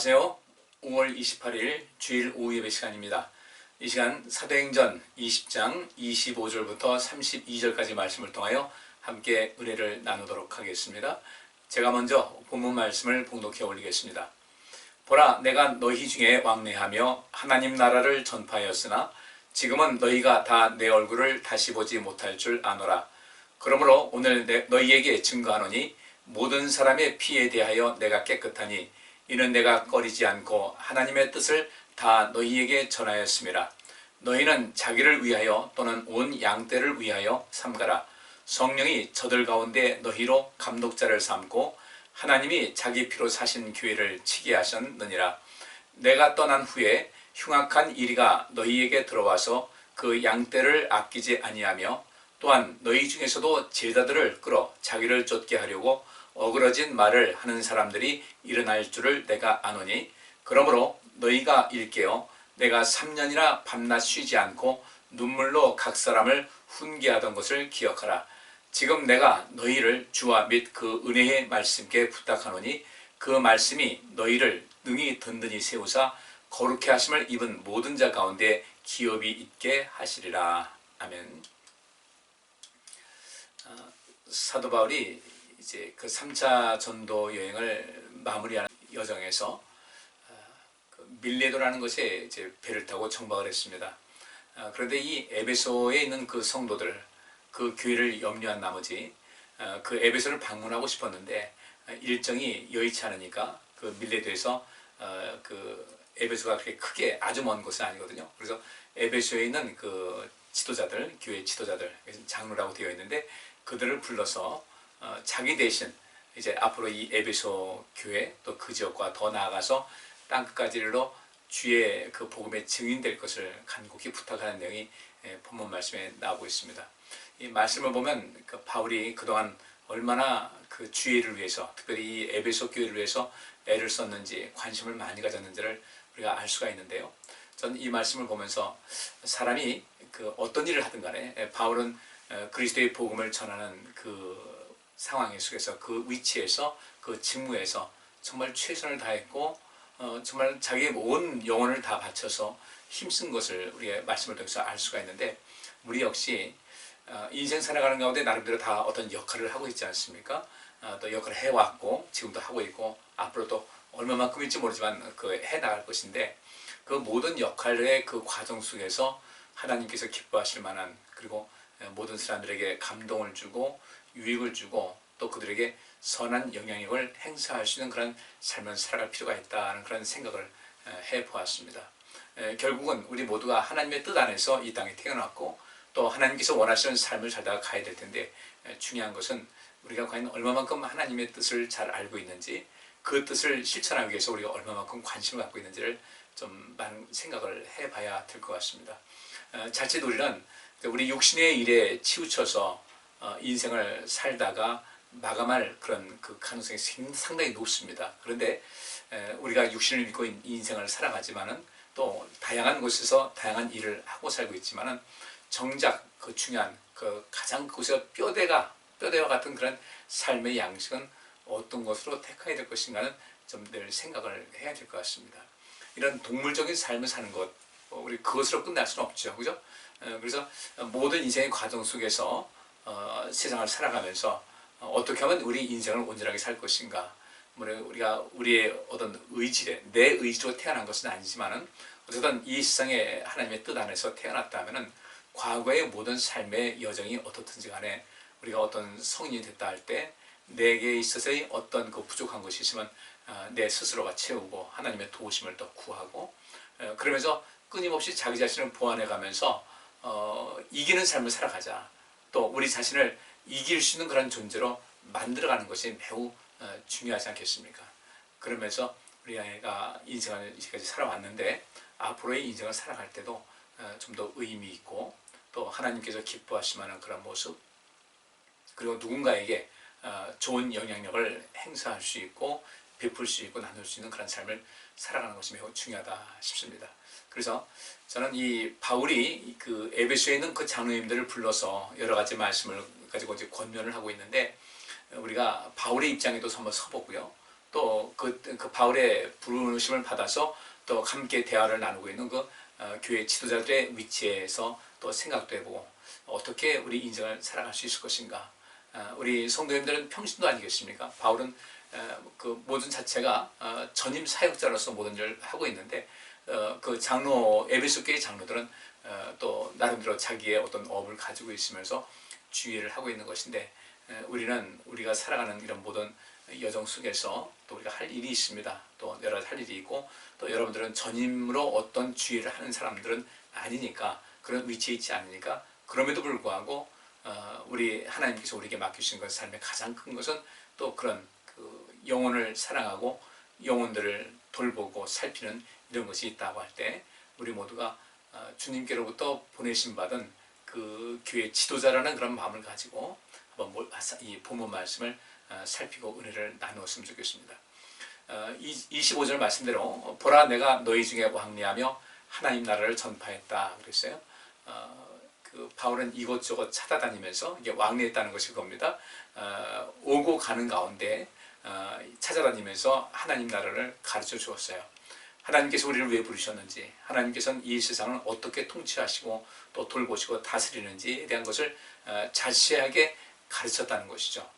안녕하세요. 5월 28일 주일 오후 예배 시간입니다. 이 시간 사도행전 20장 25절부터 32절까지 말씀을 통하여 함께 은혜를 나누도록 하겠습니다. 제가 먼저 본문 말씀을 봉독해 올리겠습니다. 보라, 내가 너희 중에 왕래하며 하나님 나라를 전파하였으나 지금은 너희가 다 내 얼굴을 다시 보지 못할 줄 아노라. 그러므로 오늘 너희에게 증거하노니 모든 사람의 피에 대하여 내가 깨끗하니 이는 내가 꺼리지 않고 하나님의 뜻을 다 너희에게 전하였음이라. 너희는 자기를 위하여 또는 온 양떼를 위하여 삼가라. 성령이 저들 가운데 너희로 감독자를 삼고 하나님이 자기 피로 사신 교회를 치게 하셨느니라. 내가 떠난 후에 흉악한 이리가 너희에게 들어와서 그 양떼를 아끼지 아니하며 또한 너희 중에서도 제자들을 끌어 자기를 쫓게 하려고 어그러진 말을 하는 사람들이 일어날 줄을 내가 아노니, 그러므로 너희가 일깨어 내가 3년이나 밤낮 쉬지 않고 눈물로 각 사람을 훈계하던 것을 기억하라. 지금 내가 너희를 주와 및 그 은혜의 말씀께 부탁하노니 그 말씀이 너희를 능히 든든히 세우사 거룩해 하심을 입은 모든 자 가운데 기업이 있게 하시리라. 아멘. 사도 바울이 이제 그 3차 전도 여행을 마무리하는 여정에서 밀레도라는 곳에 이제 배를 타고 정박을 했습니다. 그런데 이 에베소에 있는 그 성도들, 그 교회를 염려한 나머지 그 에베소를 방문하고 싶었는데 일정이 여의치 않으니까 그 밀레도에서 그 에베소가 그렇게 크게 아주 먼 곳은 아니거든요. 그래서 에베소에 있는 그 지도자들, 교회 지도자들, 장로라고 되어 있는데 그들을 불러서 자기 대신 이제 앞으로 이 에베소 교회 또 그 지역과 더 나아가서 땅끝까지로 주의 그 복음의 증인될 것을 간곡히 부탁하는 내용이 본문 말씀에 나오고 있습니다. 이 말씀을 보면 그 바울이 그동안 얼마나 그 주의를 위해서, 특별히 이 에베소 교회를 위해서 애를 썼는지, 관심을 많이 가졌는지를 우리가 알 수가 있는데요. 전 이 말씀을 보면서 사람이 그 어떤 일을 하든 간에 바울은 그리스도의 복음을 전하는 그 상황 속에서, 그 위치에서, 그 직무에서 정말 최선을 다했고 정말 자기의 온 영혼을 다 바쳐서 힘쓴 것을 우리의 말씀을 통해서 알 수가 있는데, 우리 역시 인생 살아가는 가운데 나름대로 다 어떤 역할을 하고 있지 않습니까? 또 역할을 해왔고 지금도 하고 있고 앞으로도 얼마만큼일지 모르지만 그 해나갈 것인데, 그 모든 역할의 그 과정 속에서 하나님께서 기뻐하실 만한, 그리고 모든 사람들에게 감동을 주고 유익을 주고 또 그들에게 선한 영향력을 행사할 수 있는 그런 삶을 살아갈 필요가 있다는 그런 생각을 해보았습니다. 결국은 우리 모두가 하나님의 뜻 안에서 이 땅에 태어났고 또 하나님께서 원하시는 삶을 살다가 가야 될 텐데, 중요한 것은 우리가 과연 얼마만큼 하나님의 뜻을 잘 알고 있는지, 그 뜻을 실천하기 위해서 우리가 얼마만큼 관심을 갖고 있는지를 좀 많은 생각을 해봐야 될 것 같습니다. 자칫 우리는 우리 육신의 일에 치우쳐서 인생을 살다가 마감할 그런 그 가능성이 상당히 높습니다. 그런데 우리가 육신을 믿고 인생을 살아가지만은 또 다양한 곳에서 다양한 일을 하고 살고 있지만은 정작 그 중요한 그 가장 그곳에서 뼈대와 같은 그런 삶의 양식은 어떤 것으로 택해야 될 것인가는 좀 늘 생각을 해야 될 것 같습니다. 이런 동물적인 삶을 사는 것, 우리 그것으로 끝날 수는 없죠, 그죠? 그래서 모든 인생의 과정 속에서 세상을 살아가면서 어떻게 하면 우리 인생을 온전하게 살 것인가, 우리가 우리의 어떤 의지에, 내 의지로 태어난 것은 아니지만은 어쨌든 이 세상에 하나님의 뜻 안에서 태어났다면은 과거의 모든 삶의 여정이 어떻든지 간에 우리가 어떤 성인이 됐다 할 때 내게 있어서의 어떤 그 부족한 것이 있으면 내 스스로가 채우고 하나님의 도우심을 더 구하고, 그러면서 끊임없이 자기 자신을 보완해 가면서 이기는 삶을 살아가자. 또 우리 자신을 이길 수 있는 그런 존재로 만들어가는 것이 매우 중요하지 않겠습니까? 그러면서 우리가 인생을 이제까지 살아왔는데 앞으로의 인생을 살아갈 때도 좀 더 의미 있고 또 하나님께서 기뻐하실 만한 그런 모습, 그리고 누군가에게 좋은 영향력을 행사할 수 있고 베풀 수 있고 나눌 수 있는 그런 삶을 살아가는 것이 매우 중요하다 싶습니다. 그래서 저는 이 바울이 그 에베소에 있는 그 장로님들을 불러서 여러 가지 말씀을 가지고 이제 권면을 하고 있는데, 우리가 바울의 입장에도 한번 서보고요. 또 그 바울의 부르심을 받아서 또 함께 대화를 나누고 있는 그 교회 지도자들의 위치에서 또 생각도 해보고 어떻게 우리 인생을 살아갈 수 있을 것인가. 우리 성도님들은 평신도 아니겠습니까? 바울은 그 모든 자체가 전임 사역자로서 모든 일을 하고 있는데 그 장로 에베소 교회 장로들은 또 나름대로 자기의 어떤 업을 가지고 있으면서 주의를 하고 있는 것인데 우리는 우리가 살아가는 이런 모든 여정 속에서 또 우리가 할 일이 있습니다. 또 여러 가지 할 일이 있고 또 여러분들은 전임으로 어떤 주의를 하는 사람들은 아니니까 그런 위치에 있지 않으니까 그럼에도 불구하고 우리 하나님께서 우리에게 맡기신 것 삶의 가장 큰 것은 또 그런 그 영혼을 사랑하고 영혼들을 돌보고 살피는 이런 것이 있다고 할 때 우리 모두가 주님께로부터 보내신 받은 그 교회 지도자라는 그런 마음을 가지고 한번 이 본문 말씀을 살피고 은혜를 나누었으면 좋겠습니다. 25절 말씀대로 보라 내가 너희 중에 왕래하며 하나님 나라를 전파했다 그랬어요. 그 바울은 이곳저곳 찾아다니면서 이게 왕래했다는 것이 겁니다. 오고 가는 가운데 찾아다니면서 하나님 나라를 가르쳐 주었어요. 하나님께서 우리를 왜 부르셨는지, 하나님께서는 이 세상을 어떻게 통치하시고 또 돌보시고 다스리는지에 대한 것을 자세하게 가르쳤다는 것이죠.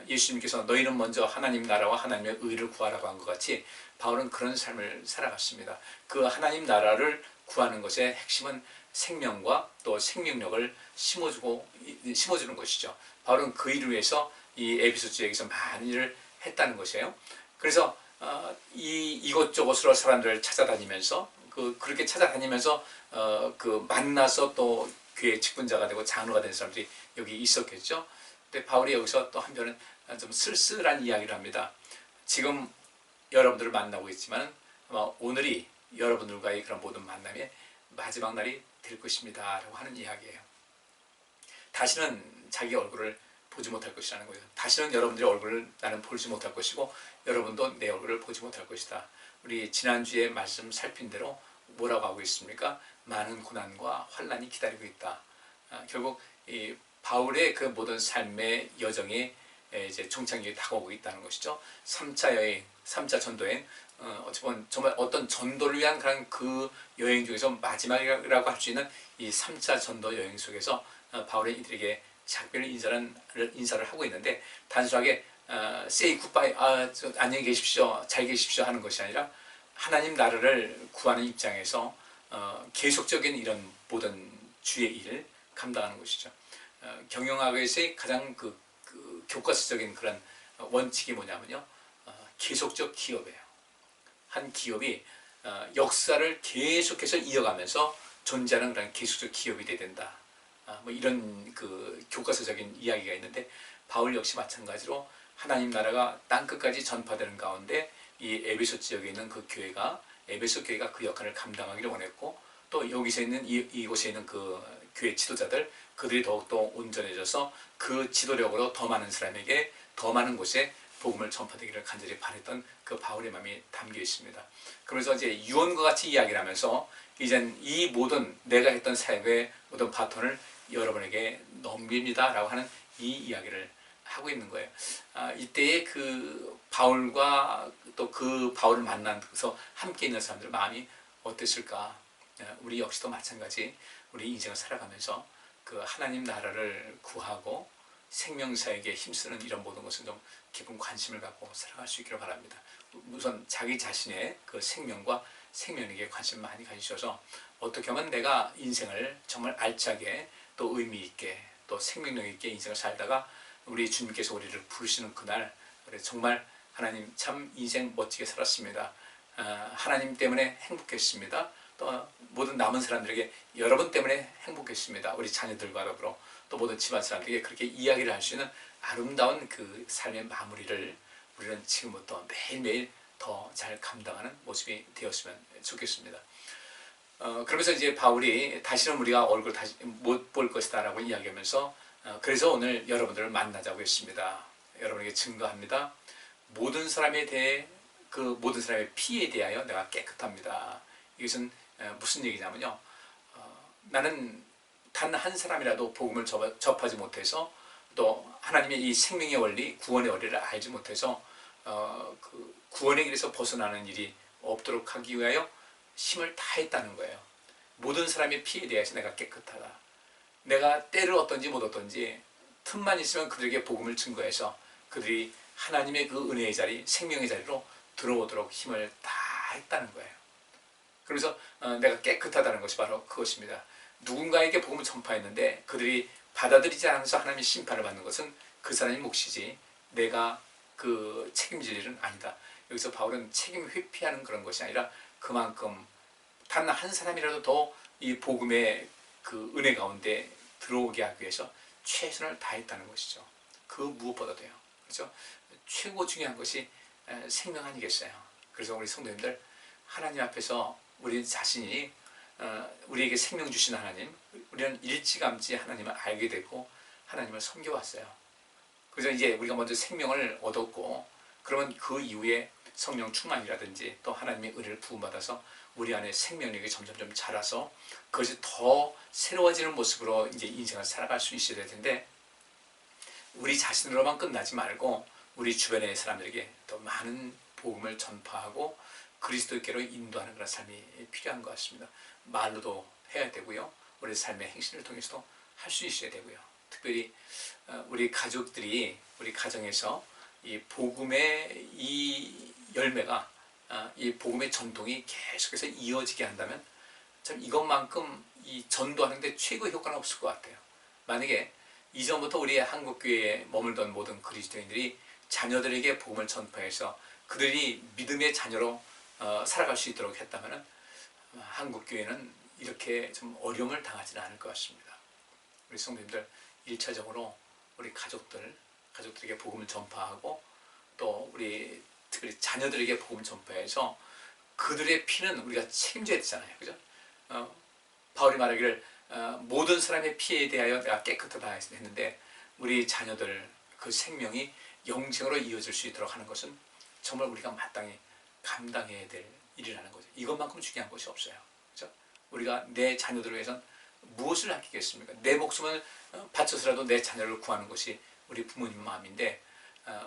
예수님께서 너희는 먼저 하나님 나라와 하나님의 의를 구하라고 한 것 같이 바울은 그런 삶을 살아갔습니다. 그 하나님 나라를 구하는 것의 핵심은 생명과 또 생명력을 심어주는 것이죠. 바울은 그 일을 위해서 이 에베소 지역에서 많은 일을 했다는 것이에요. 그래서 이곳저곳으로 사람들을 찾아다니면서 그렇게 찾아다니면서 그 만나서 또 교회 직분자가 되고 장로가 된 사람들이 여기 있었겠죠. 근데 바울이 여기서 또 한편은 좀 쓸쓸한 이야기를 합니다. 지금 여러분들을 만나고 있지만 아마 오늘이 여러분들과의 그런 모든 만남의 마지막 날이 될 것입니다 라고 하는 이야기예요. 다시는 자기 얼굴을 보지 못할 것이라는 거예요. 다시는 여러분들의 얼굴을 나는 보지 못할 것이고 여러분도 내 얼굴을 보지 못할 것이다. 우리 지난주에 말씀 살핀 대로 뭐라고 하고 있습니까? 많은 고난과 환난이 기다리고 있다. 결국 이 바울의 그 모든 삶의 여정이 이제 종착역이 다가오고 있다는 것이죠. 3차 여행, 3차 전도여행, 어찌 보면 정말 어떤 전도를 위한 그런 그 여행 중에서 마지막이라고 할 수 있는 이 3차 전도 여행 속에서 바울은 이들에게 작별 인사를 하고 있는데 단순하게 say goodbye, 안녕히 계십시오, 잘 계십시오 하는 것이 아니라 하나님 나라를 구하는 입장에서 계속적인 이런 모든 주의 일을 감당하는 것이죠. 경영학에서의 가장 그 교과서적인 그런 원칙이 뭐냐면요, 계속적 기업이에요. 한 기업이 역사를 계속해서 이어가면서 존재하는 그런 계속적 기업이 돼야 된다. 뭐 이런 그 교과서적인 이야기가 있는데 바울 역시 마찬가지로 하나님 나라가 땅 끝까지 전파되는 가운데 이 에베소 지역에 있는 그 교회가 에베소 교회가 그 역할을 감당하기를 원했고 또 여기서 있는 이곳에 있는 그 교회 지도자들 그들이 더욱더 온전해져서 그 지도력으로 더 많은 사람에게 더 많은 곳에 복음을 전파되기를 간절히 바랬던 그 바울의 마음이 담겨 있습니다. 그러면서 이제 유언과 같이 이야기를 하면서 이젠 이 모든 내가 했던 사역의 모든 바톤을 여러분에게 넘깁니다 라고 하는 이 이야기를 하고 있는 거예요. 이때의 그 바울과 또 그 바울을 만나서 함께 있는 사람들의 마음이 어땠을까? 우리 역시도 마찬가지 우리 인생을 살아가면서 그 하나님 나라를 구하고 생명사에게 힘쓰는 이런 모든 것은 좀 깊은 관심을 갖고 살아갈 수 있기를 바랍니다. 우선 자기 자신의 그 생명과 생명에게 관심 많이 가지셔서 어떻게 하면 내가 인생을 정말 알차게 또 의미 있게 또 생명력 있게 인생을 살다가 우리 주님께서 우리를 부르시는 그날 정말 하나님 참 인생 멋지게 살았습니다. 하나님 때문에 행복했습니다. 또 모든 남은 사람들에게 여러분 때문에 행복했습니다. 우리 자녀들과 더불어 또 모든 집안 사람들에게 그렇게 이야기를 할 수 있는 아름다운 그 삶의 마무리를 우리는 지금부터 매일매일 더 잘 감당하는 모습이 되었으면 좋겠습니다. 그러면서 이제 바울이 다시는 우리가 얼굴 다시 못 볼 것이다 라고 이야기하면서 그래서 오늘 여러분들을 만나자고 했습니다. 여러분에게 증거합니다. 모든 사람에 대해 그 모든 사람의 피에 대하여 내가 깨끗합니다. 이것은 무슨 얘기냐면요, 나는 단 한 사람이라도 복음을 접하지 못해서 또 하나님의 이 생명의 원리, 구원의 원리를 알지 못해서 그 구원의 길에서 벗어나는 일이 없도록 하기 위하여 힘을 다했다는 거예요. 모든 사람의 피에 대해서 내가 깨끗하다. 내가 때를 얻든지 못 얻든지 틈만 있으면 그들에게 복음을 증거해서 그들이 하나님의 그 은혜의 자리, 생명의 자리로 들어오도록 힘을 다했다는 거예요. 그래서 내가 깨끗하다는 것이 바로 그것입니다. 누군가에게 복음을 전파했는데 그들이 받아들이지 않아서 하나님의 심판을 받는 것은 그 사람의 몫이지 내가 그 책임질 일은 아니다. 여기서 바울은 책임 회피하는 그런 것이 아니라 그만큼 단 한 사람이라도 더 이 복음의 그 은혜 가운데 들어오게 하기 위해서 최선을 다했다는 것이죠. 그 무엇보다도요. 그렇죠? 최고 중요한 것이 생명 아니겠어요. 그래서 우리 성도님들 하나님 앞에서 우리 자신이 우리에게 생명 주신 하나님, 우리는 일찌감치 하나님을 알게 되고 하나님을 섬겨왔어요. 그래서 이제 우리가 먼저 생명을 얻었고 그러면 그 이후에 성령 충만이라든지 또 하나님의 은혜를 부음받아서 우리 안에 생명력이 점점점 자라서 그것이 더 새로워지는 모습으로 이제 인생을 살아갈 수 있어야 될 텐데 우리 자신으로만 끝나지 말고 우리 주변의 사람들에게 더 많은 복음을 전파하고 그리스도께로 인도하는 그런 삶이 필요한 것 같습니다. 말로도 해야 되고요. 우리 삶의 행실을 통해서도 할 수 있어야 되고요. 특별히 우리 가족들이 우리 가정에서 이 복음의 이 열매가 이 복음의 전통이 계속해서 이어지게 한다면 참 이것만큼 이 전도하는데 최고의 효과는 없을 것 같아요. 만약에 이전부터 우리 한국교회에 머물던 모든 그리스도인들이 자녀들에게 복음을 전파해서 그들이 믿음의 자녀로 살아갈 수 있도록 했다면 한국교회는 이렇게 좀 어려움을 당하지는 않을 것 같습니다. 우리 성도님들 1차적으로 우리 가족들에게 복음을 전파하고 또 우리 특별히 자녀들에게 복음을 전파해서 그들의 피는 우리가 책임져야 되잖아요. 그죠? 바울이 말하기를 모든 사람의 피에 대하여 내가 깨끗하다 했는데 우리 자녀들 그 생명이 영생으로 이어질 수 있도록 하는 것은 정말 우리가 마땅히 감당해야 될 일이라는 거죠. 이것만큼 중요한 것이 없어요. 그죠? 우리가 내 자녀들을 위해서는 무엇을 아끼겠습니까? 내 목숨을 바쳐서라도 내 자녀를 구하는 것이 우리 부모님 마음인데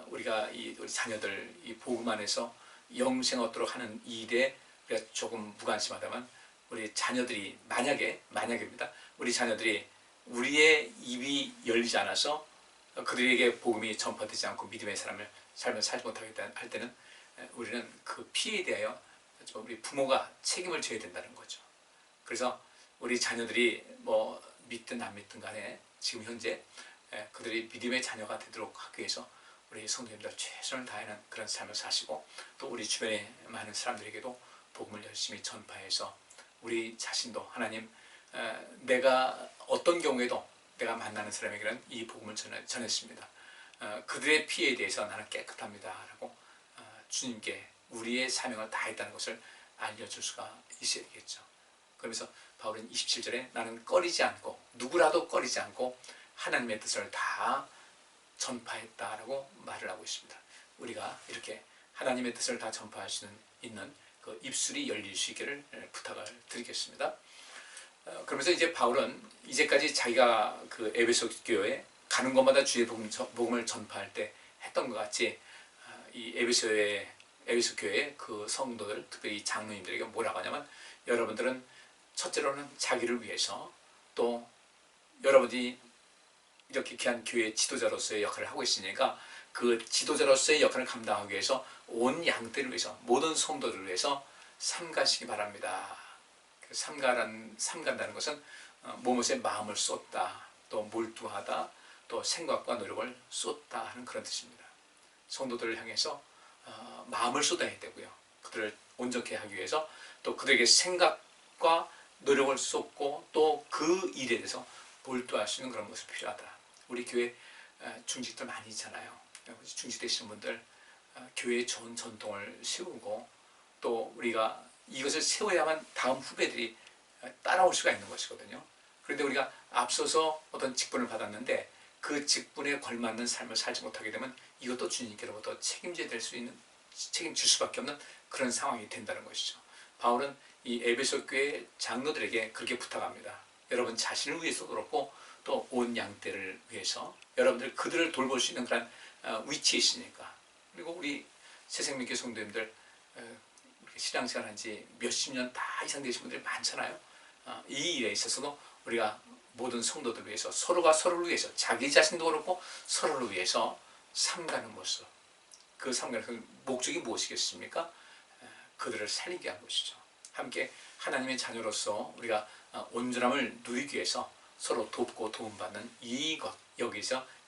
우리가 우리 자녀들 이 복음 안에서 영생 얻도록 하는 이 일에 우리가 조금 무관심하다면 우리 자녀들이 만약입니다. 우리 자녀들이 우리의 입이 열리지 않아서 그들에게 복음이 전파되지 않고 믿음의 삶을 살지 못하겠다 할 때는 우리는 그 피해에 대하여 우리 부모가 책임을 져야 된다는 거죠. 그래서 우리 자녀들이 뭐 믿든 안 믿든 간에 지금 현재 그들이 믿음의 자녀가 되도록 하기 위해서 우리 성도님들 최선을 다하는 그런 삶을 사시고 또 우리 주변의 많은 사람들에게도 복음을 열심히 전파해서 우리 자신도 하나님 내가 어떤 경우에도 내가 만나는 사람에게는 이 복음을 전했습니다. 그들의 피해에 대해서 나는 깨끗합니다 라고 주님께 우리의 사명을 다했다는 것을 알려줄 수가 있어야 되겠죠. 그러면서 바울은 27절에 나는 꺼리지 않고 누구라도 꺼리지 않고 하나님의 뜻을 다 전파했다라고 말을 하고 있습니다. 우리가 이렇게 하나님의 뜻을 다 전파할 수 있는 그 입술이 열릴 수 있기를 부탁을 드리겠습니다. 그러면서 이제 바울은 이제까지 자기가 그 에베소 교회에 가는 곳마다 주의 복음을 전파할 때 했던 것 같이 이 에베소 교회의 그 성도들, 특별히 장로님들에게 뭐라고 하냐면 여러분들은 첫째로는 자기를 위해서 또 여러분이 이렇게 귀한 교회 지도자로서의 역할을 하고 있으니까 그 지도자로서의 역할을 감당하기 위해서 온 양떼를 위해서 모든 성도들을 위해서 삼가시기 바랍니다. 삼간다는 것은 무엇에 마음을 쏟다, 또 몰두하다, 또 생각과 노력을 쏟다 하는 그런 뜻입니다. 성도들을 향해서 마음을 쏟아야 되고요. 그들을 온전케 하기 위해서 또 그들에게 생각과 노력을 쏟고 또 그 일에 대해서 몰두할 수 있는 그런 것이 필요하다. 우리 교회 중직들 많이 있잖아요. 중직 되시는 분들 교회의 좋은 전통을 세우고 또 우리가 이것을 세워야만 다음 후배들이 따라올 수가 있는 것이거든요. 그런데 우리가 앞서서 어떤 직분을 받았는데 그 직분에 걸맞는 삶을 살지 못하게 되면 이것도 주님께로부터 책임질 수밖에 없는 그런 상황이 된다는 것이죠. 바울은 이 에베소 교회 장로들에게 그렇게 부탁합니다. 여러분 자신을 위해서도 그렇고 또 온 양떼를 위해서 여러분들 그들을 돌볼 수 있는 그런 위치에 있으니까. 그리고 우리 새생명교회 성도님들 신앙생활 한지 몇십 년 다 이상 되신 분들이 많잖아요. 이 일에 있어서도 우리가 모든 성도들 위해서 서로가 서로를 위해서 자기 자신도 그렇고 서로를 위해서 삼가는 모습, 그 삼가는 목적이 무엇이겠습니까? 그들을 살리게 한 것이죠. 함께 하나님의 자녀로서 우리가 온전함을 누리기 위해서 서로 돕고 도움받는 이것,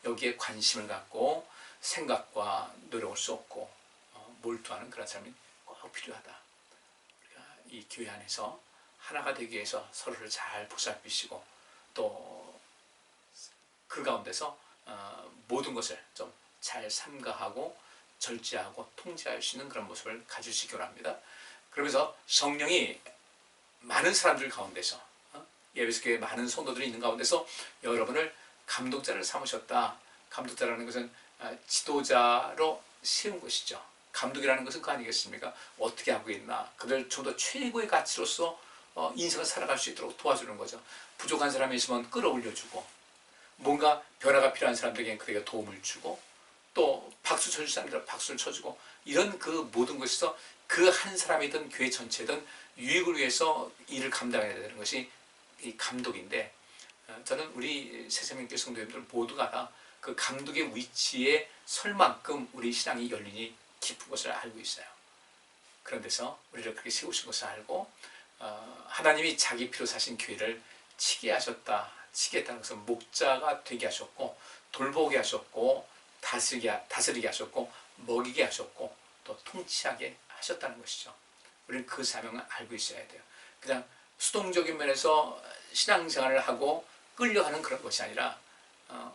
여기에 관심을 갖고 생각과 노력을 쏟고 몰두하는 그런 삶이 꼭 필요하다. 우리가 이 교회 안에서 하나가 되기 위해서 서로를 잘 보살피시고 또 그 가운데서 모든 것을 좀 잘 삼가하고 절제하고 통제할 수 있는 그런 모습을 가지시기 바랍니다. 그러면서 성령이 많은 사람들 가운데서 예배소 교회 많은 성도들이 있는 가운데서 여러분을 감독자를 삼으셨다. 감독자라는 것은 지도자로 세운 것이죠. 감독이라는 것은 그거 아니겠습니까? 어떻게 하고 있나, 그들 좀 더 최고의 가치로서 인생을 살아갈 수 있도록 도와주는 거죠. 부족한 사람이 있으면 끌어올려주고, 뭔가 변화가 필요한 사람들에게 그에게 도움을 주고, 또 박수 쳐줄 사람들은 박수를 쳐주고, 이런 그 모든 것에서 그 한 사람이든 교회 전체든 유익을 위해서 일을 감당해야 되는 것이 이 감독인데, 저는 우리 새생명교회 성도님들 모두가 다 그 감독의 위치에 설 만큼 우리 신앙이 열린이 깊은 것을 알고 있어요. 그런 데서 우리를 그렇게 세우신 것을 알고 하나님이 자기 피로 사신 교회를 치게 하셨다. 치게 했다는 것은 목자가 되게 하셨고, 돌보게 하셨고, 다스리게 하셨고, 먹이게 하셨고, 또 통치하게 하셨다는 것이죠. 우리는 그 사명을 알고 있어야 돼요. 그냥 수동적인 면에서 신앙생활을 하고 끌려가는 그런 것이 아니라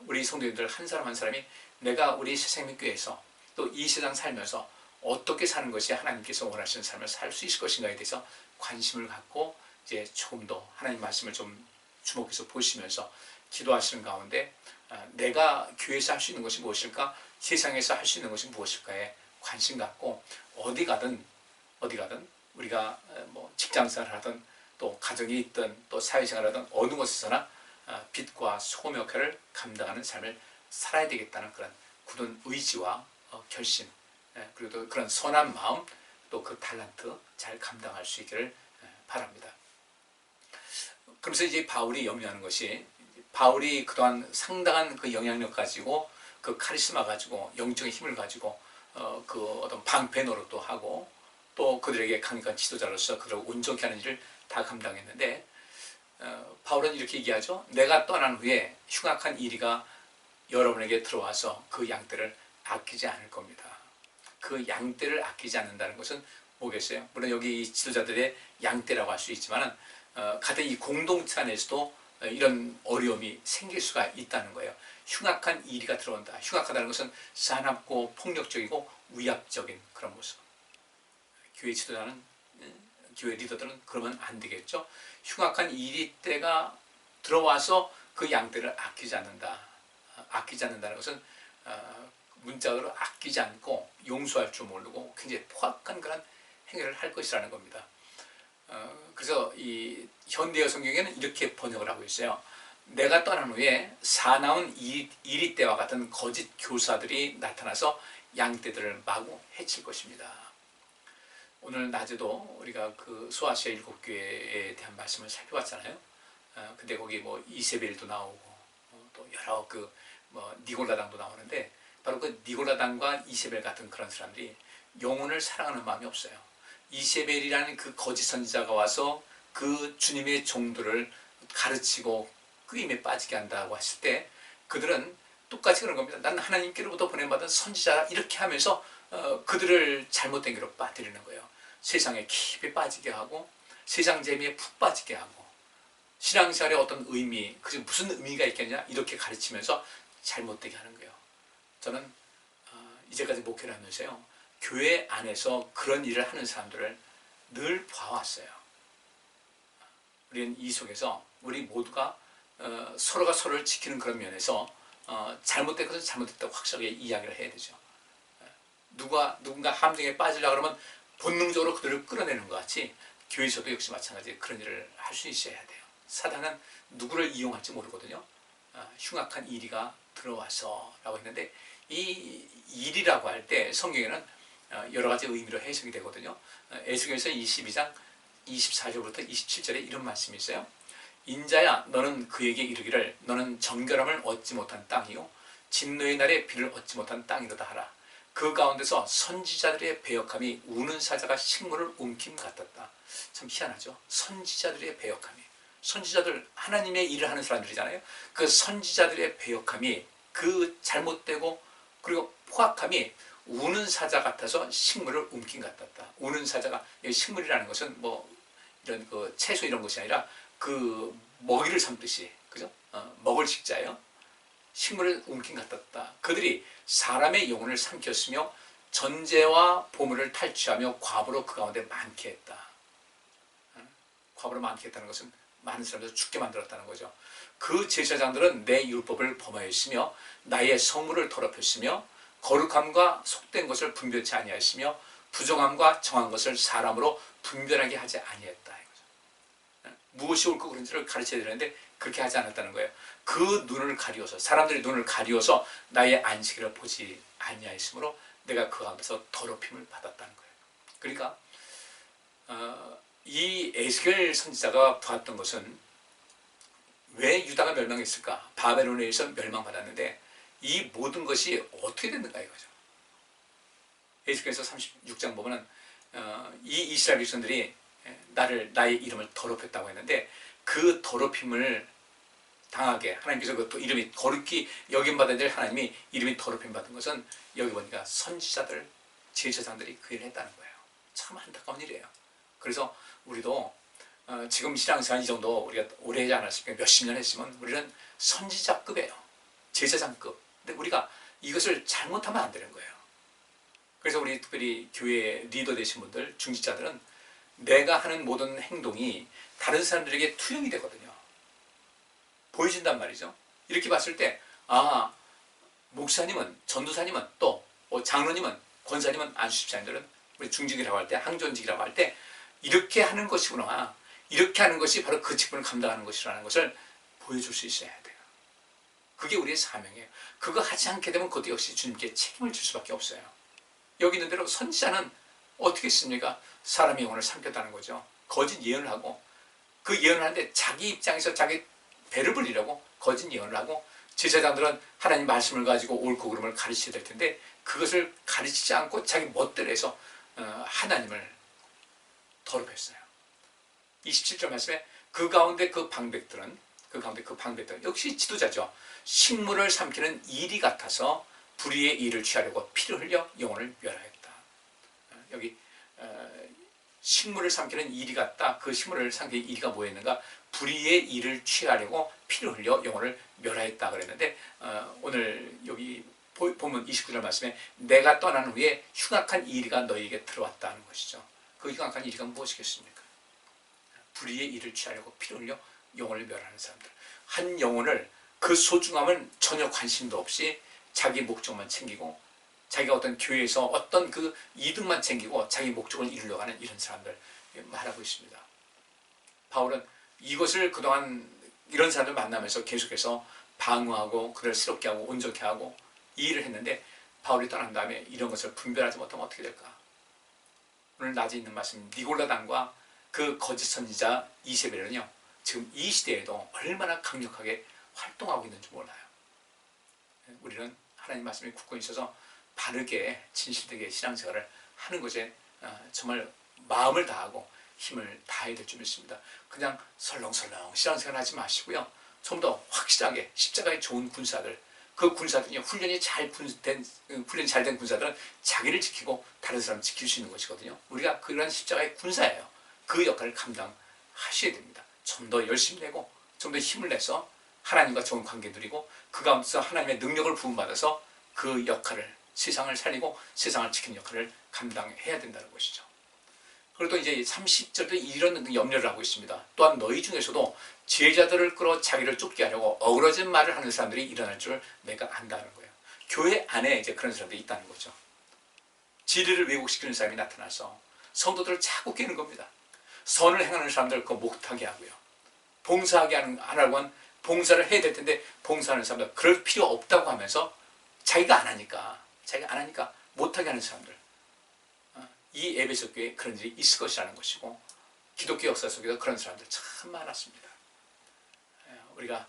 우리 성도님들 한 사람 한 사람이 내가 우리 새생명교회에서 또 이 세상 살면서 어떻게 사는 것이 하나님께서 원하시는 삶을 살 수 있을 것인가에 대해서 관심을 갖고 이제 조금 더 하나님 말씀을 좀 주목해서 보시면서 기도하시는 가운데 내가 교회에서 할 수 있는 것이 무엇일까? 세상에서 할 수 있는 것이 무엇일까에 관심 갖고 어디 가든 우리가 뭐 직장생활을 하든 또 가정이 있든 또 사회생활을 하든 어느 곳에서나 빛과 소금 역할을 감당하는 삶을 살아야 되겠다는 그런 굳은 의지와 결심, 그리고 또 그런 선한 마음, 또 그 달란트 잘 감당할 수 있기를 바랍니다. 그러면서 이제 바울이 염려하는 것이, 바울이 그동안 상당한 그 영향력 가지고 그 카리스마 가지고 영적인 힘을 가지고 그 어떤 방패 노릇도 하고 또 그들에게 강력한 지도자로서 그들을 온전케 하는 일을 다 감당했는데, 바울은 이렇게 얘기하죠. 내가 떠난 후에 흉악한 이리가 여러분에게 들어와서 그 양떼를 아끼지 않을 겁니다. 그 양떼를 아끼지 않는다는 것은 뭐겠어요? 물론 여기 이 지도자들의 양떼라고 할 수 있지만 같은 이 공동체 안에서도 이런 어려움이 생길 수가 있다는 거예요. 흉악한 이리가 들어온다. 흉악하다는 것은 사납고 폭력적이고 위압적인 그런 모습. 교회 지도자는, 교회 리더들은 그러면 안 되겠죠. 흉악한 이리 때가 들어와서 그 양떼를 아끼지 않는다. 아끼지 않는다는 것은 문자로 아끼지 않고 용서할 줄 모르고 굉장히 포악한 그런 행위를 할 것이라는 겁니다. 그래서 이 현대어 성경에는 이렇게 번역을 하고 있어요. 내가 떠난 후에 사나운 이리 때와 같은 거짓 교사들이 나타나서 양떼들을 마구 해칠 것입니다. 오늘 낮에도 우리가 그 소아시아 7교회에 대한 말씀을 살펴봤잖아요. 근데 거기 뭐 이세벨도 나오고 또 여러 그 뭐 니골라당도 나오는데, 바로 그 니골라당과 이세벨 같은 그런 사람들이 영혼을 사랑하는 마음이 없어요. 이세벨이라는 그 거짓 선지자가 와서 그 주님의 종들을 가르치고 끄임에 빠지게 한다고 했을 때 그들은 똑같이 그런 겁니다. 난 하나님께로부터 보내받은 선지자라, 이렇게 하면서 그들을 잘못된 길로 빠뜨리는 거예요. 세상에 깊이 빠지게 하고 세상 재미에 푹 빠지게 하고 신앙생활에 어떤 의미, 그게 무슨 의미가 있겠냐, 이렇게 가르치면서 잘못되게 하는 거예요. 저는 이제까지 목회를 하면서요, 교회 안에서 그런 일을 하는 사람들을 늘 봐왔어요. 우리는 이 속에서 우리 모두가 서로가 서로를 지키는 그런 면에서 잘못된 것은 잘못됐다고 확실하게 이야기를 해야 되죠. 누군가 함정에 빠지려고 그러면 본능적으로 그들을 끌어내는 것 같이 교회에서도 역시 마찬가지 그런 일을 할 수 있어야 돼요. 사단은 누구를 이용할지 모르거든요. 흉악한 이리가 들어와서 라고 했는데, 이 일이라고 할 때 성경에는 여러 가지 의미로 해석이 되거든요. 에스겔서 22장 24절부터 27절에 이런 말씀이 있어요. 인자야, 너는 그에게 이르기를 너는 정결함을 얻지 못한 땅이요 진노의 날에 비를 얻지 못한 땅이로다 하라. 그 가운데서 선지자들의 배역함이 우는 사자가 식물을 움킴 같았다. 참 희한하죠. 선지자들의 배역함이, 선지자들 하나님의 일을 하는 사람들이잖아요. 그 선지자들의 배역함이, 그 잘못되고 그리고 포악함이 우는 사자 같아서 식물을 움킨 같았다. 우는 사자가, 식물이라는 것은 뭐 이런 그 채소 이런 것이 아니라 그 먹이를 삼듯이, 그죠? 먹을 식자예요. 식물을 움킨 같았다. 그들이 사람의 영혼을 삼켰으며 전제와 보물을 탈취하며 과부로 그 가운데 많게 했다. 과부로 많게 했다는 것은 많은 사람들을 죽게 만들었다는 거죠. 그 제사장들은 내 율법을 범하였으며 나의 성물을 더럽혔으며 거룩함과 속된 것을 분별치 아니하였으며 부정함과 정한 것을 사람으로 분별하게 하지 아니했다. 무엇이 옳고 그른지를 가르쳐야 되는데 그렇게 하지 않았다는 거예요. 그 눈을 가리워서, 사람들이 눈을 가리워서 나의 안식일을 보지 아니하였으므로 내가 그 가운데서 더럽힘을 받았다는 거예요. 그러니까 이 에스겔 선지자가 보았던 것은 왜 유다가 멸망했을까? 바벨론에 의해서 멸망받았는데 이 모든 것이 어떻게 됐는가 이거죠. 에스겔서 36장 보면은 이 이스라엘 백성들이 나의 이름을 더럽혔다고 했는데 그 더럽힘을 당하게 하나님께서 그 이름이 거룩히 여김받아야 될 하나님이 이름이 더럽힘 받은 것은 여기 보니까 선지자들, 제사장들이 그 일을 했다는 거예요. 참 안타까운 일이에요. 그래서 우리도 지금 신앙생활 이 정도 우리가 오래 하지 않았으니까 몇십 년 했으면 우리는 선지자급이에요. 제사장급. 근데 우리가 이것을 잘못하면 안 되는 거예요. 그래서 우리 특별히 교회 리더 되신 분들, 중직자들은 내가 하는 모든 행동이 다른 사람들에게 투영이 되거든요. 보여진단 말이죠. 이렇게 봤을 때, 아, 목사님은, 전도사님은, 또 장로님은, 권사님은, 안수집사님들은 우리 중직이라고 할 때, 항전직이라고 할 때 이렇게 하는 것이구나. 이렇게 하는 것이 바로 그 직분을 감당하는 것이라는 것을 보여줄 수 있어야 돼요. 그게 우리의 사명이에요. 그거 하지 않게 되면 그것도 역시 주님께 책임을 질 수밖에 없어요. 여기 있는 대로 선지자는 어떻게 했습니까? 사람의 영혼을 삼켰다는 거죠. 거짓 예언을 하고, 그 예언을 하는데 자기 입장에서 자기 배를 불리려고 거짓 예언을 하고, 제사장들은 하나님 말씀을 가지고 옳고 그름을 가르쳐야 될 텐데 그것을 가르치지 않고 자기 멋대로 해서 하나님을 더럽혔어요. 27절 말씀에 그 가운데 그 방백들은 역시 지도자죠. 식물을 삼키는 이리 같아서 불의의 일을 취하려고 피를 흘려 영혼을 멸하였다. 여기 식물을 삼키는 이리 같다. 그 식물을 삼키는 이리가 뭐였는가? 불의의 일을 취하려고 피를 흘려 영혼을 멸하였다 그랬는데 오늘 여기 보면 29절 말씀에 내가 떠난 후에 흉악한 이리가 너희에게 들어왔다는 것이죠. 그 흉악한 이리가 무엇이겠습니까? 불의의 일을 취하려고 피를 흘려 영혼을 멸하는 사람들. 한 영혼을 그 소중함을 전혀 관심도 없이 자기 목적만 챙기고 자기가 어떤 교회에서 어떤 그 이득만 챙기고 자기 목적을 이루려고 하는 이런 사람들 말하고 있습니다. 바울은 이것을 그동안 이런 사람들 만나면서 계속해서 방어하고 그를 새롭게 하고 온전케 하고 이 일을 했는데 바울이 떠난 다음에 이런 것을 분별하지 못하면 어떻게 될까? 오늘 낮에 있는 말씀 니골라당과 그 거짓 선지자 이세벨은요 지금 이 시대에도 얼마나 강력하게 활동하고 있는지 몰라요. 우리는 하나님 말씀에 굳건히 있어서 바르게 진실되게 신앙생활을 하는 것에 정말 마음을 다하고 힘을 다해야 될 줄 믿습니다. 그냥 설렁설렁 신앙생활 하지 마시고요. 좀 더 확실하게 십자가에 좋은 군사들, 그 군사들이 훈련이 잘 된 군사들은 자기를 지키고 다른 사람을 지킬 수 있는 것이거든요. 우리가 그런 십자가의 군사예요. 그 역할을 감당하셔야 됩니다. 좀 더 열심히 내고 좀 더 힘을 내서 하나님과 좋은 관계 누리고 그 가운데서 하나님의 능력을 부음받아서 그 역할을 세상을 살리고 세상을 지키는 역할을 감당해야 된다는 것이죠. 그리고 또 이제 30절도 이런 염려를 하고 있습니다. 또한 너희 중에서도 제자들을 끌어 자기를 쫓게 하려고 어그러진 말을 하는 사람들이 일어날 줄 내가 안다는 거예요. 교회 안에 이제 그런 사람들이 있다는 거죠. 진리를 왜곡시키는 사람이 나타나서 성도들을 자꾸 깨는 겁니다. 선을 행하는 사람들 그거 못하게 하고요. 봉사하게 안 하라고 한 봉사를 해야 될 텐데 봉사하는 사람들 그럴 필요 없다고 하면서 자기가 안 하니까 못하게 하는 사람들 이 에베소 교회에 그런 일이 있을 것이라는 것이고, 기독교 역사 속에도 그런 사람들 참 많았습니다. 우리가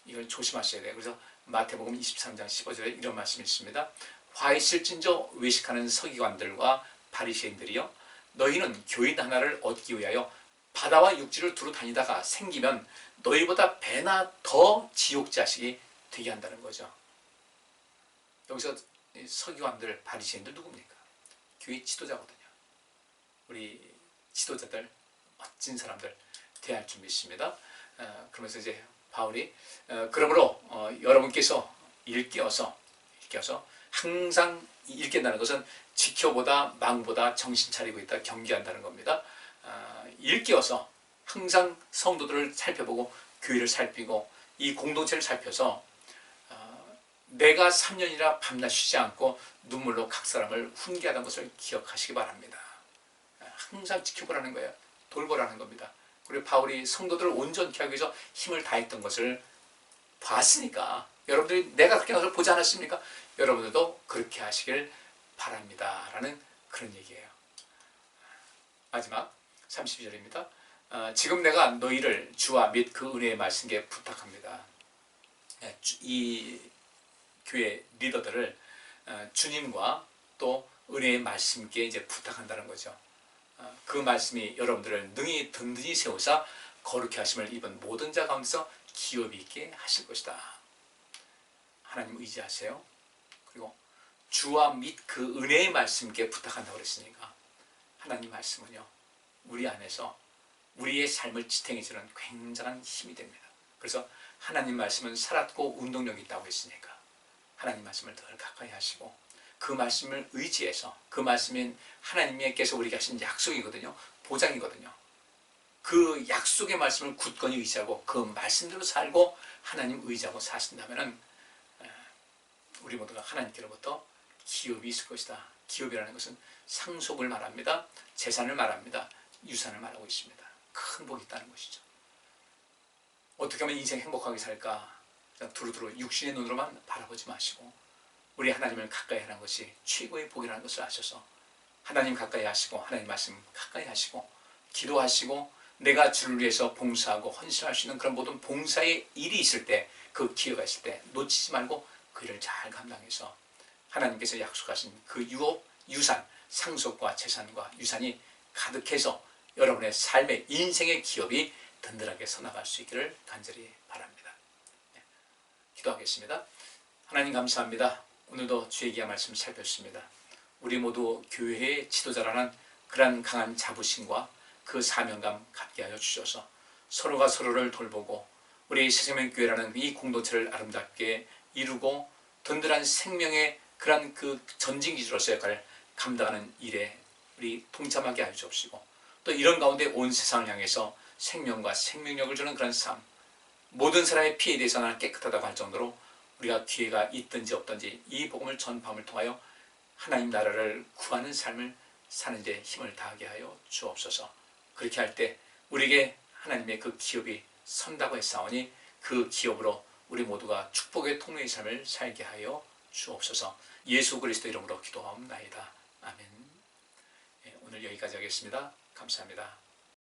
이걸 조심하셔야 돼요. 그래서 마태복음 23장 15절에 이런 말씀이 있습니다. 화 있을진저 외식하는 서기관들과 바리새인들이여, 너희는 교인 하나를 얻기 위하여 바다와 육지를 두루 다니다가 생기면 너희보다 배나 더 지옥 자식이 되게 한다는 거죠. 여기서 서기관들, 바리새인들 누굽니까? 교회 지도자거든요. 우리 지도자들, 멋진 사람들 대할 줄 믿습니다. 그러면서 이제 바울이 그러므로 여러분께서 일깨어서 항상 일깨다는 것은 지켜보다 망보다 정신 차리고 있다, 경계한다는 겁니다. 일깨어서 항상 성도들을 살펴보고 교회를 살피고 이 공동체를 살펴서 내가 3년이나 밤낮 쉬지 않고 눈물로 각 사람을 훈계하던 것을 기억하시기 바랍니다. 항상 지켜보라는 거예요. 돌보라는 겁니다. 그리고 바울이 성도들을 온전케 하기 위해서 힘을 다했던 것을 봤으니까, 여러분들이 내가 그렇게 하는 것을 보지 않았습니까? 여러분들도 그렇게 하시길 바랍니다 라는 그런 얘기예요. 마지막 32절입니다. 지금 내가 너희를 주와 및 그 은혜의 말씀께 부탁합니다. 이 교회 리더들을 주님과 또 은혜의 말씀께 이제 부탁한다는 거죠. 그 말씀이 여러분들을 능히 든든히 세우사 거룩히 하심을 입은 모든 자 가운데서 기업이 있게 하실 것이다. 하나님 의지하세요. 그리고 주와 및 그 은혜의 말씀께 부탁한다고 그랬으니까, 하나님 말씀은요, 우리 안에서 우리의 삶을 지탱해주는 굉장한 힘이 됩니다. 그래서 하나님 말씀은 살았고 운동력이 있다고 했으니까 하나님 말씀을 늘 가까이 하시고, 그 말씀을 의지해서, 그 말씀은 하나님께서 우리에게 하신 약속이거든요. 보장이거든요. 그 약속의 말씀을 굳건히 의지하고 그 말씀대로 살고 하나님 의지하고 사신다면 우리 모두가 하나님께로부터 기업이 있을 것이다. 기업이라는 것은 상속을 말합니다. 재산을 말합니다. 유산을 말하고 있습니다. 큰 복이 있다는 것이죠. 어떻게 하면 인생 행복하게 살까? 그냥 두루두루 육신의 눈으로만 바라보지 마시고 우리 하나님을 가까이 하는 것이 최고의 복이라는 것을 아셔서 하나님 가까이 하시고 하나님 말씀 가까이 하시고 기도하시고 내가 주를 위해서 봉사하고 헌신할 수 있는 그런 모든 봉사의 일이 있을 때, 그 기회가 있을 때 놓치지 말고 그 일을 잘 감당해서 하나님께서 약속하신 그 유업, 유산, 상속과 재산과 유산이 가득해서 여러분의 삶의 인생의 기업이 든든하게 서나갈 수 있기를 간절히 바랍니다. 기도하겠습니다. 하나님 감사합니다. 오늘도 주의 귀한 말씀 살폈습니다. 우리 모두 교회의 지도자라는 그러한 강한 자부심과 그 사명감 갖게 하여 주셔서 서로가 서로를 돌보고 우리 새생명교회라는 이 공동체를 아름답게 이루고 든든한 생명의 그러한 그 전진기지로서 역할을 감당하는 일에 우리 동참하게 하여 주옵시고, 또 이런 가운데 온 세상을 향해서 생명과 생명력을 주는 그런 삶, 모든 사람의 피에 대해서는 깨끗하다고 할 정도로 우리가 기회가 있든지 없든지 이 복음을 전파함을 통하여 하나님 나라를 구하는 삶을 사는 데 힘을 다하게 하여 주옵소서. 그렇게 할 때 우리에게 하나님의 그 기업이 선다고 했사오니 그 기업으로 우리 모두가 축복의 통로의 삶을 살게 하여 주옵소서. 예수 그리스도 이름으로 기도하옵나이다. 아멘. 오늘 여기까지 하겠습니다. 감사합니다.